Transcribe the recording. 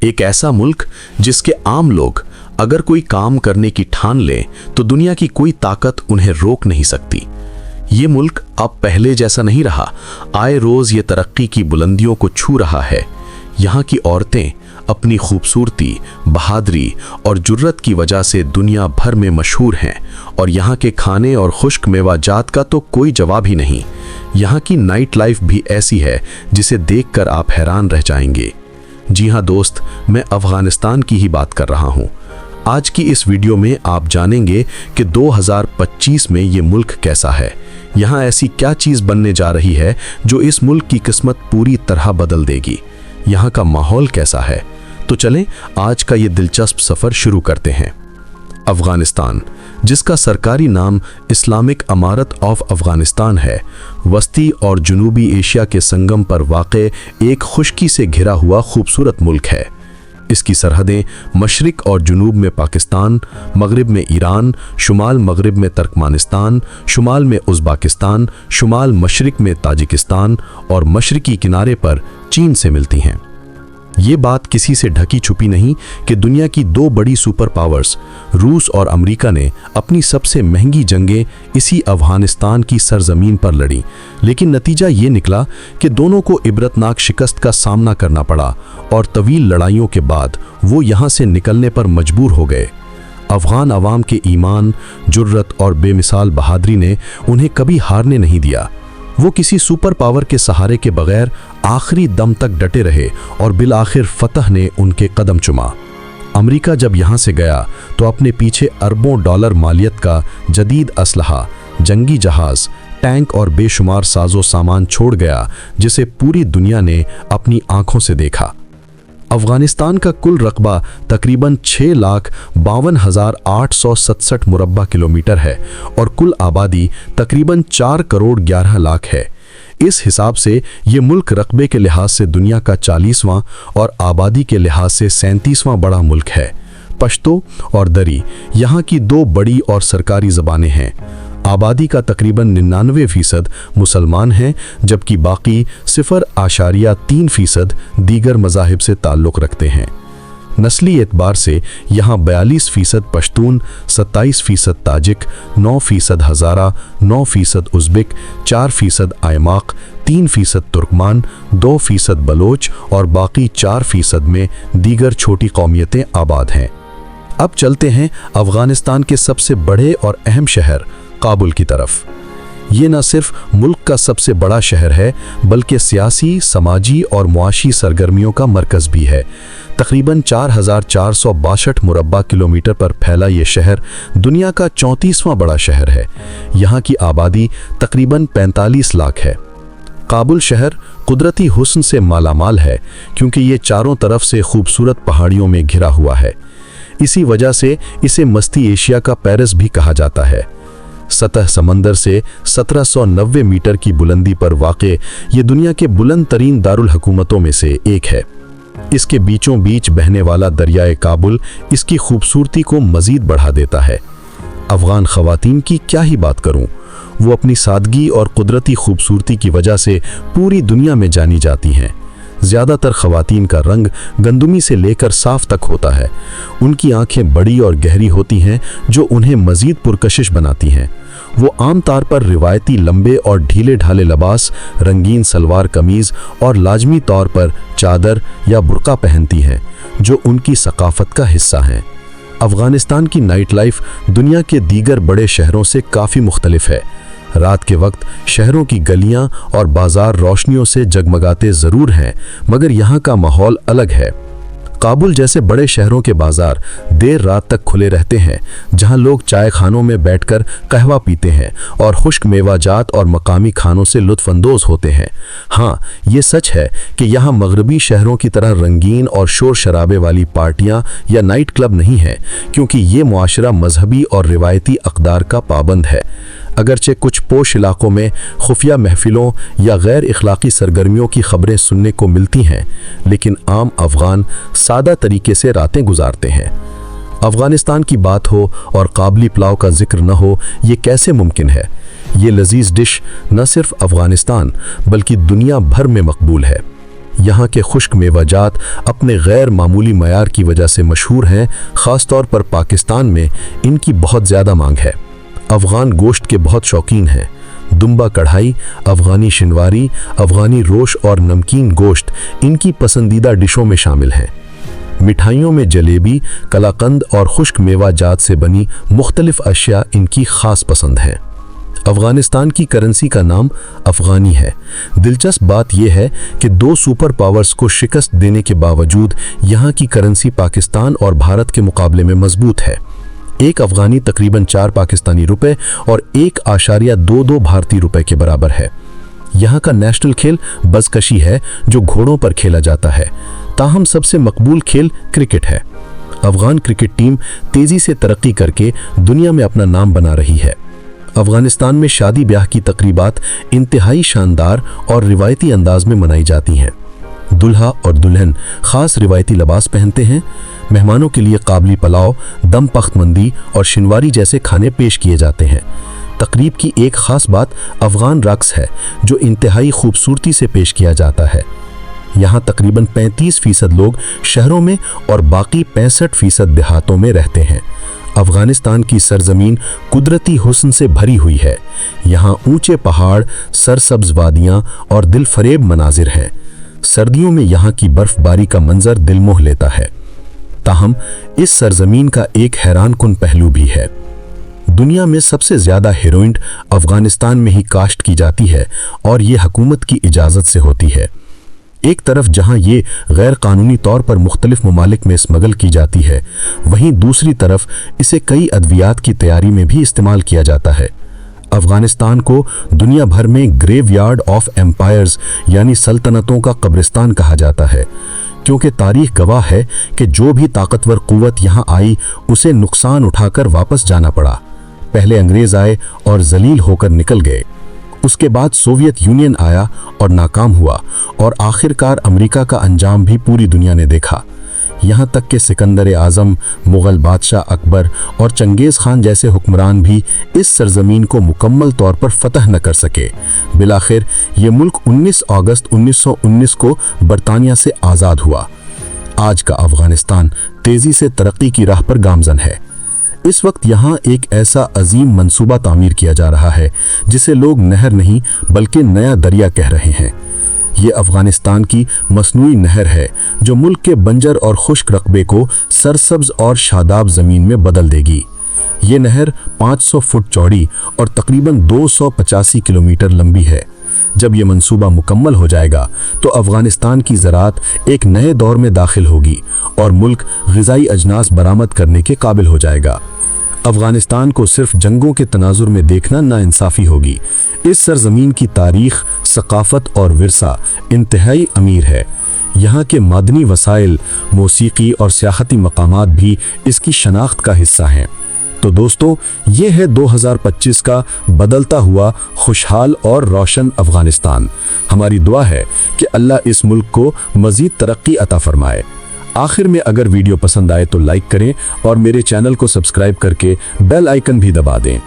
एक ऐसा मुल्क जिसके आम लोग अगर कोई काम करने की ठान ले तो दुनिया की कोई ताकत उन्हें रोक नहीं सकती। ये मुल्क अब पहले जैसा नहीं रहा, आए रोज ये तरक्की की बुलंदियों को छू रहा है। यहाँ की औरतें अपनी खूबसूरती, बहादुरी और जुर्रत की वजह से दुनिया भर में मशहूर हैं और यहाँ के खाने और खुश्क मेवाजात का तो कोई जवाब ही नहीं। यहाँ की नाइट लाइफ भी ऐसी है जिसे देखकर आप हैरान रह जाएंगे। जी हाँ दोस्त, मैं अफगानिस्तान की ही बात कर रहा हूँ। आज की इस वीडियो में आप जानेंगे कि 2025 में ये मुल्क कैसा है। यहाँ ऐसी क्या चीज़ बनने जा रही है जो इस मुल्क की किस्मत पूरी तरह बदल देगी। यहाँ का माहौल कैसा है, तो चलें आज का ये दिलचस्प सफ़र शुरू करते हैं। अफगानिस्तान, जिसका सरकारी नाम इस्लामिक अमारत ऑफ अफगानिस्तान है, वस्ती और जनूबी एशिया के संगम पर वाक़े एक खुश्की से घिरा हुआ खूबसूरत मुल्क है। इसकी सरहदें मशरिक और जुनूब में पाकिस्तान, मगरिब में ईरान, शुमाल मगरिब में तुर्कमानिस्तान, शुमाल में उज़्बेकिस्तान, शुमाल मशरिक में ताजिकिस्तान और मशरिकी किनारे पर चीन से मिलती हैं। ये बात किसी से ढकी छुपी नहीं कि दुनिया की दो बड़ी सुपर पावर्स रूस और अमेरिका ने अपनी सबसे महंगी जंगें इसी अफगानिस्तान की सरजमीन पर लड़ी, लेकिन नतीजा ये निकला कि दोनों को इबरतनाक शिकस्त का सामना करना पड़ा और तवील लड़ाइयों के बाद वो यहाँ से निकलने पर मजबूर हो गए। अफगान अवाम के ईमान, जुर्रत और बेमिसाल बहादुरी ने उन्हें कभी हारने नहीं दिया। वो किसी सुपर पावर के सहारे के बगैर आखिरी दम तक डटे रहे और बिलाखिर फतह ने उनके कदम चुमा। अमेरिका जब यहाँ से गया तो अपने पीछे अरबों डॉलर मालियत का जदीद असलहा, जंगी जहाज, टैंक और बेशुमार साजो सामान छोड़ गया, जिसे पूरी दुनिया ने अपनी आंखों से देखा। अफगानिस्तान का कुल रकबा तकरीबन 6,52,867 मुरब्बा किलोमीटर है और कुल आबादी तकरीबन 4 करोड़ 11 लाख है। इस हिसाब से ये मुल्क रकबे के लिहाज से दुनिया का 40वां और आबादी के लिहाज से 37वां बड़ा मुल्क है। पश्तो और दरी यहाँ की दो बड़ी और सरकारी ज़बानें हैं। आबादी का तकरीबन 99% मुसलमान हैं, जबकि बाकी 0.3% दीगर मज़ाहिब से ताल्लुक़ रखते हैं। नस्ली एतबार से यहाँ 42% पश्तून, 27% ताजिक, 9% हज़ारा, 9% उज़्बेक, 4% आयमाक, 3% तुर्कमान, 2% बलोच और बाकी 4% में दीगर छोटी कौमियतें आबाद हैं। अब चलते हैं अफ़गानिस्तान के सबसे बड़े और अहम शहर काबुल की तरफ। ये न सिर्फ मुल्क का सबसे बड़ा शहर है, बल्कि सियासी, समाजी और मुआशी सरगर्मियों का मरकज़ भी है। तकरीबन 4,462 मुरब्बा किलोमीटर पर फैला ये शहर दुनिया का 34वां बड़ा शहर है। यहाँ की आबादी तकरीबन 45 लाख है। काबुल शहर कुदरती हुस्न से मालामाल है, क्योंकि ये चारों तरफ से खूबसूरत पहाड़ियों में घिरा हुआ है। इसी वजह से इसे मस्ती एशिया का पेरिस भी कहा जाता है। सतह समंदर से 1790 मीटर की बुलंदी पर वाक़े ये दुनिया के बुलंद तरीन दारुल हुकूमतों में से एक है। इसके बीचों बीच बहने वाला दरियाए काबुल इसकी खूबसूरती को मज़ीद बढ़ा देता है। अफ़गान ख़वातीन की क्या ही बात करूं, वो अपनी सादगी और कुदरती खूबसूरती की वजह से पूरी दुनिया में जानी जाती हैं। ज़्यादातर ख़वातीन का रंग गंदुमी से लेकर साफ तक होता है। उनकी आंखें बड़ी और गहरी होती हैं, जो उन्हें मज़ीद पुरकशिश बनाती हैं। वो आम तौर पर रिवायती लंबे और ढीले ढाले लिबास, रंगीन सलवार कमीज़ और लाजमी तौर पर चादर या बुर्का पहनती हैं, जो उनकी सकाफ़त का हिस्सा हैं। अफ़गानिस्तान की नाइट लाइफ दुनिया के दीगर बड़े शहरों से काफ़ी मुख्तलिफ है। रात के वक्त शहरों की गलियां और बाजार रोशनियों से जगमगाते ज़रूर हैं, मगर यहाँ का माहौल अलग है। काबुल जैसे बड़े शहरों के बाजार देर रात तक खुले रहते हैं, जहाँ लोग चाय खानों में बैठकर कहवा पीते हैं और खुश्क मेवाजात और मकामी खानों से लुत्फ़अंदोज़ होते हैं। हाँ, ये सच है कि यहाँ मगरबी शहरों की तरह रंगीन और शोर शराबे वाली पार्टियाँ या नाइट क्लब नहीं हैं, क्योंकि ये मुआशरा मजहबी और रिवायती अक़दार का पाबंद है। अगरचे कुछ पोश इलाकों में खुफिया महफिलों या गैर इखलाकी सरगर्मियों की खबरें सुनने को मिलती हैं, लेकिन आम अफ़गान सादा तरीके से रातें गुजारते हैं। अफ़गानिस्तान की बात हो और काबली पुलाव का जिक्र न हो, ये कैसे मुमकिन है? ये लजीज डिश न सिर्फ अफ़गानिस्तान बल्कि दुनिया भर में मकबूल है। यहाँ के खुश्क मेवाजात अपने गैर मामूली मयार की वजह से मशहूर हैं, ख़ास तौर पर पाकिस्तान में इनकी बहुत ज़्यादा मांग है। अफ़गान गोश्त के बहुत शौकीन हैं। दुम्बा कढ़ाई, अफ़गानी शिनवारी, अफ़गानी रोश और नमकीन गोश्त इनकी पसंदीदा डिशों में शामिल हैं। मिठाइयों में जलेबी, कलाकंद और खुश्क मेवाजात से बनी मुख्तलिफ अशिया इनकी ख़ास पसंद है। अफ़गानिस्तान की करेंसी का नाम अफ़गानी है। दिलचस्प बात यह है कि दो सुपर पावर्स को शिकस्त देने के बावजूद यहाँ की करेंसी पाकिस्तान और भारत के मुकाबले में मजबूत है। एक अफ़गानी तकरीबन 4 पाकिस्तानी रुपए और 1.22 भारतीय रुपए के बराबर है। यहाँ का नेशनल खेल बज़कशी है, जो घोड़ों पर खेला जाता है। ताहम सबसे मकबूल खेल क्रिकेट है। अफ़गान क्रिकेट टीम तेज़ी से तरक्की करके दुनिया में अपना नाम बना रही है। अफ़गानिस्तान में शादी ब्याह की तकरीबात इंतहाई शानदार और रिवायती अंदाज में मनाई जाती हैं। दुल्हा और दुल्हन ख़ास रिवायती लिबास पहनते हैं। मेहमानों के लिए काबली पुलाव, दम पख्तमंदी और शिनवारी जैसे खाने पेश किए जाते हैं। तकरीब की एक ख़ास बात अफ़गान रक़्स है, जो इंतहाई खूबसूरती से पेश किया जाता है। यहाँ तकरीबन 35% लोग शहरों में और बाकी 65% देहातों में रहते हैं। अफ़गानिस्तान की सरजमीन कुदरती हुस्न से भरी हुई है। यहाँ ऊंचे पहाड़, सरसब्ज वादियाँ और दिलफरेब मनाजिर हैं। सर्दियों में यहाँ की बर्फबारी का मंजर दिलमोह लेता है। ताहम इस सरजमीन का एक हैरानकुन पहलू भी है। दुनिया में सबसे ज़्यादा हेरोइन अफ़गानिस्तान में ही काश्त की जाती है और ये हुकूमत की इजाज़त से होती है। एक तरफ जहां ये गैर कानूनी तौर पर मुख्तलिफ ममालिक में स्मगल की जाती है, वहीं दूसरी तरफ इसे कई अद्वियात की तैयारी में भी इस्तेमाल किया जाता है। अफ़गानिस्तान को दुनिया भर में ग्रेवयार्ड ऑफ एम्पायर्स यानी सल्तनतों का कब्रिस्तान कहा जाता है, क्योंकि तारीख गवाह है कि जो भी ताकतवर कुव्वत यहाँ आई उसे नुकसान उठाकर वापस जाना पड़ा। पहले अंग्रेज़ आए और जलील होकर निकल गए। उसके बाद सोवियत यूनियन आया और नाकाम हुआ, और आखिरकार अमेरिका का अंजाम भी पूरी दुनिया ने देखा। यहाँ तक कि सिकंदर आज़म, मुग़ल बादशाह अकबर और चंगेज़ खान जैसे हुक्मरान भी इस सरजमीन को मुकम्मल तौर पर फतह न कर सके। बिलाखिर ये मुल्क 19 अगस्त 1919 को बरतानिया से आज़ाद हुआ। आज का अफ़गानिस्तान तेज़ी से तरक्की की राह पर गामज़न है। इस वक्त यहाँ एक ऐसा अजीम मंसूबा तामीर किया जा रहा है जिसे लोग नहर नहीं बल्कि नया दरिया कह रहे हैं। ये अफ़गानिस्तान की मसनूई नहर है जो मुल्क के बंजर और खुश्क रकबे को सरसब्ज और शादाब ज़मीन में बदल देगी। ये नहर 500 फुट चौड़ी और तकरीबन 285 किलोमीटर लंबी है। जब ये मंसूबा मुकम्मल हो जाएगा तो अफ़गानिस्तान की ज़राअत एक नए दौर में दाखिल होगी और मुल्क ग़िज़ाई अजनास बरामद करने के काबिल हो जाएगा। अफ़गानिस्तान को सिर्फ जंगों के तनाजुर में देखना नाइंसाफ़ी होगी। इस सरज़मीन की तारीख़, सक़ाफ़त और विरसा इंतहाई अमीर है। यहाँ के मादनी वसाइल, मौसीकी और सियाहती मकामात भी इसकी शनाख्त का हिस्सा हैं। तो दोस्तों, ये है 2025 का बदलता हुआ खुशहाल और रोशन अफ़गानिस्तान। हमारी दुआ है कि अल्लाह इस मुल्क को मज़ीद तरक्की अता फ़रमाए। आखिर में अगर वीडियो पसंद आए तो लाइक करें और मेरे चैनल को सब्सक्राइब करके बेल आइकन भी दबा दें।